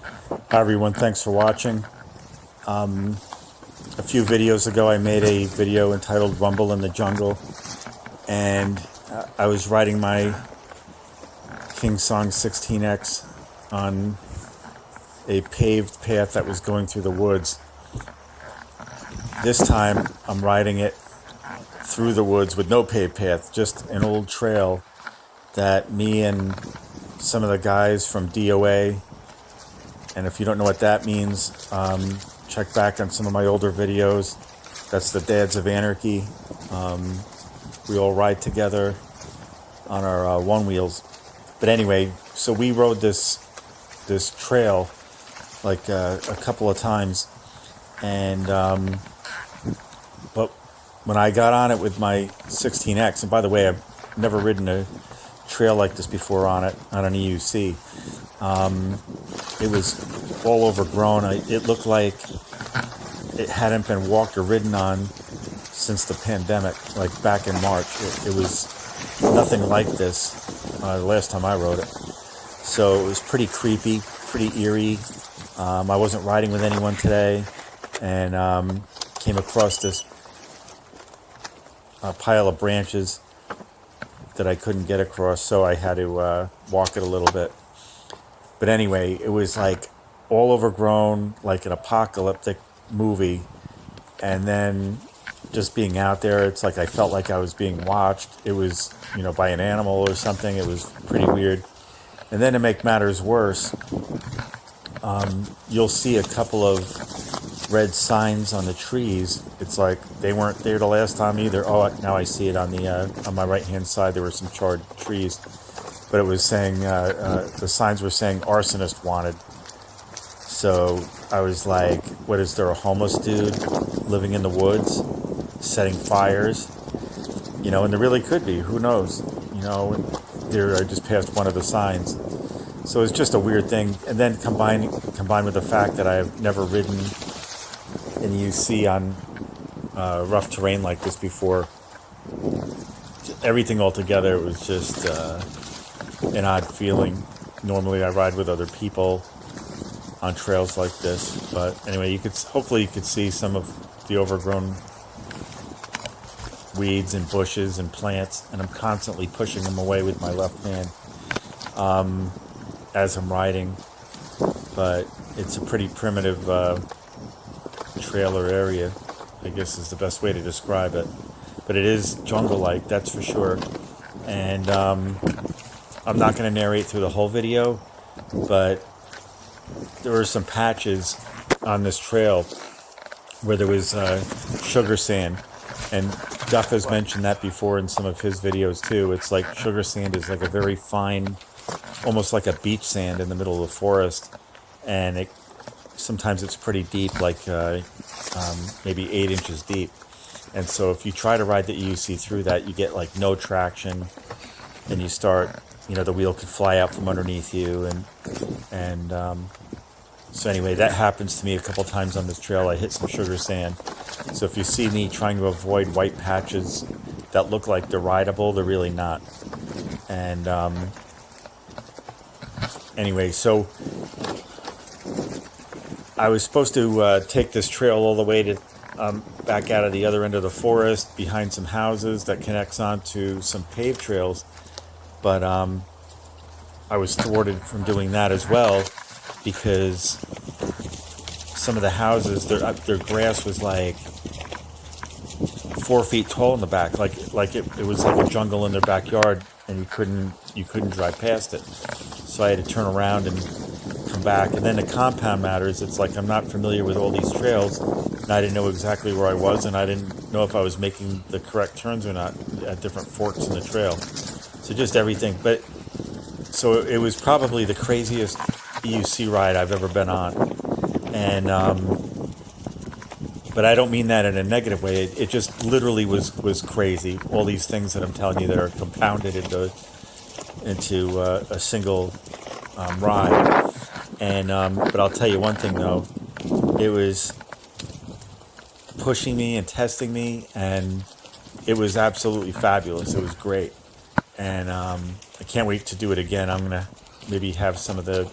Hi everyone, thanks for watching. A few videos ago I made a video entitled Rumble in the Jungle, and I was riding my KingSong 16X on a paved path that was going through the woods. This time I'm riding it through the woods with no paved path, just an old trail that me and some of the guys from DOA, and if you don't know what that means, check back on some of my older videos. That's the Dads of Anarchy. We all ride together on our one wheels. But anyway, so we rode this trail like a couple of times, and but when I got on it with my 16X, and by the way, I've never ridden a trail like this before on an EUC. It was all overgrown. It looked like it hadn't been walked or ridden on since the pandemic, like back in March. It was nothing like this the last time I rode it. So it was pretty creepy, pretty eerie. I wasn't riding with anyone today, and came across this pile of branches that I couldn't get across, so I had to walk it a little bit. But anyway, it was like all overgrown, like an apocalyptic movie. And then just being out there, it's like I felt like I was being watched. It was, by an animal or something. It was pretty weird. And then to make matters worse, you'll see a couple of red signs on the trees. It's like they weren't there the last time either. Oh, now I see it on my right-hand side. There were some charred trees. But it was saying, the signs were saying arsonist wanted. So I was like, what is there, a homeless dude living in the woods, setting fires? And there really could be, who knows? There I just passed one of the signs. So it's just a weird thing. And then combined with the fact that I've never ridden an EUC on rough terrain like this before, everything altogether, it was just an odd feeling. Normally I ride with other people on trails like this, but anyway, hopefully you could see some of the overgrown weeds and bushes and plants, and I'm constantly pushing them away with my left hand as I'm riding. But it's a pretty primitive trailer area, I guess is the best way to describe it. But it is jungle-like, that's for sure. And I'm not going to narrate through the whole video, but there were some patches on this trail where there was sugar sand, and Duff has mentioned that before in some of his videos too. It's like sugar sand is like a very fine, almost like a beach sand in the middle of the forest, and sometimes it's pretty deep, like maybe 8 inches deep. And so if you try to ride the EUC through that, you get like no traction, and you start, the wheel could fly out from underneath you, and so anyway, that happens to me a couple times on this trail. I hit some sugar sand. So if you see me trying to avoid white patches that look like they're rideable, they're really not. And anyway, so I was supposed to take this trail all the way to back out of the other end of the forest, behind some houses that connects onto some paved trails. But I was thwarted from doing that as well, because some of the houses, their grass was like 4 feet tall in the back, like it was like a jungle in their backyard, and you couldn't drive past it. So I had to turn around and come back. And then the compound matters. It's like I'm not familiar with all these trails, and I didn't know exactly where I was, and I didn't know if I was making the correct turns or not at different forks in the trail. So just everything. But so it was probably the craziest EUC ride I've ever been on. And but I don't mean that in a negative way. It just literally was crazy. All these things that I'm telling you that are compounded into a single ride. And but I'll tell you one thing though, it was pushing me and testing me, and it was absolutely fabulous. It was great, and I can't wait to do it again. I'm gonna maybe have some of the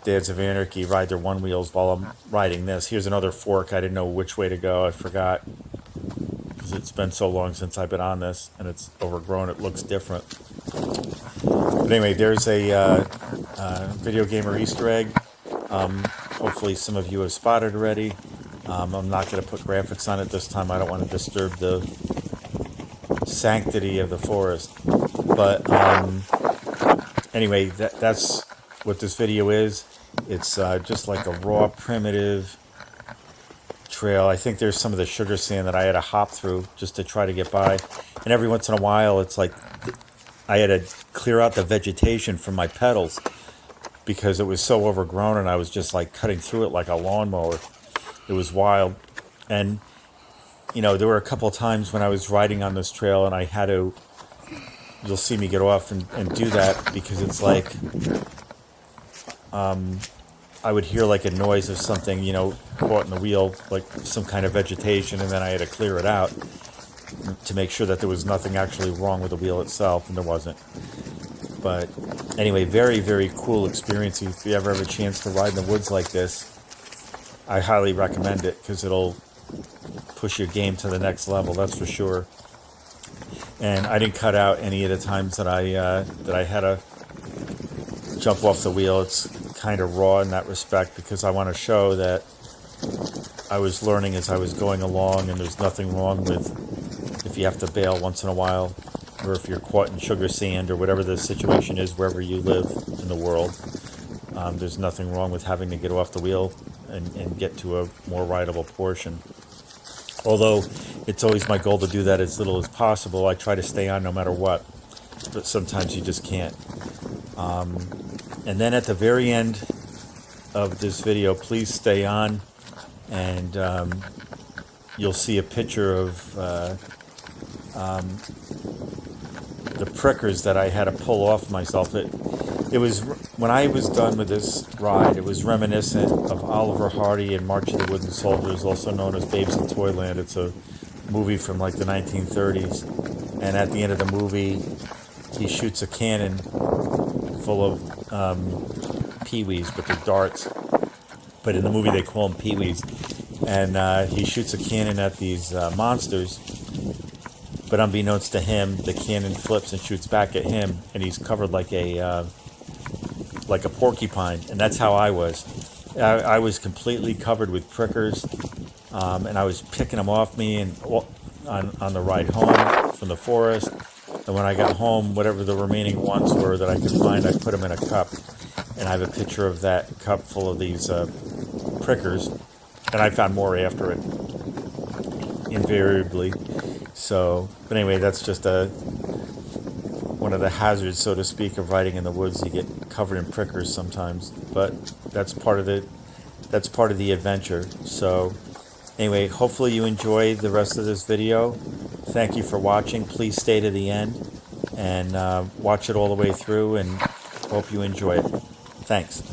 Dads of Anarchy ride their one wheels while I'm riding this. Here's another fork. I didn't know which way to go. I forgot because it's been so long since I've been on this, and it's overgrown. It looks different. But anyway, there's a video gamer Easter egg. Hopefully some of you have spotted already. I'm not going to put graphics on it this time. I don't want to disturb the sanctity of the forest. But anyway, that's what this video is. It's just like a raw, primitive trail. I think there's some of the sugar sand that I had to hop through just to try to get by. And every once in a while, it's like I had to clear out the vegetation from my pedals because it was so overgrown, and I was just like cutting through it like a lawnmower. It was wild. And, you know, there were a couple of times when I was riding on this trail and I had to, you'll see me get off and do that because it's like, I would hear like a noise of something, you know, caught in the wheel, like some kind of vegetation, and then I had to clear it out to make sure that there was nothing actually wrong with the wheel itself, and there wasn't. But anyway, very, very cool experience. If you ever have a chance to ride in the woods like this, I highly recommend it because it'll push your game to the next level, that's for sure. And I didn't cut out any of the times that I had to jump off the wheel. It's kind of raw in that respect because I want to show that I was learning as I was going along, and there's nothing wrong with if you have to bail once in a while, or if you're caught in sugar sand or whatever the situation is wherever you live in the world. There's nothing wrong with having to get off the wheel and get to a more rideable portion. Although it's always my goal to do that as little as possible. I try to stay on no matter what, but sometimes you just can't. And then at the very end of this video, please stay on, and you'll see a picture of the prickers that I had to pull off myself. It was, when I was done with this ride, it was reminiscent of Oliver Hardy and March of the Wooden Soldiers, also known as Babes in Toyland. It's a movie from like the 1930s. And at the end of the movie, he shoots a cannon full of peewees, but they're darts. But in the movie, they call them peewees. And he shoots a cannon at these monsters. But unbeknownst to him, the cannon flips and shoots back at him, and he's covered like a porcupine. And that's how I was. I was completely covered with prickers, and I was picking them off me and on the ride home from the forest. And when I got home, whatever the remaining ones were that I could find, I put them in a cup. And I have a picture of that cup full of these prickers. And I found more after it, invariably. So, but anyway, that's just one of the hazards, so to speak, of riding in the woods. You get covered in prickers sometimes, but that's part of the adventure. So, anyway, hopefully you enjoy the rest of this video. Thank you for watching. Please stay to the end and watch it all the way through, and hope you enjoy it. Thanks.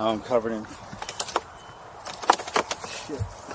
Now I'm covered in shit.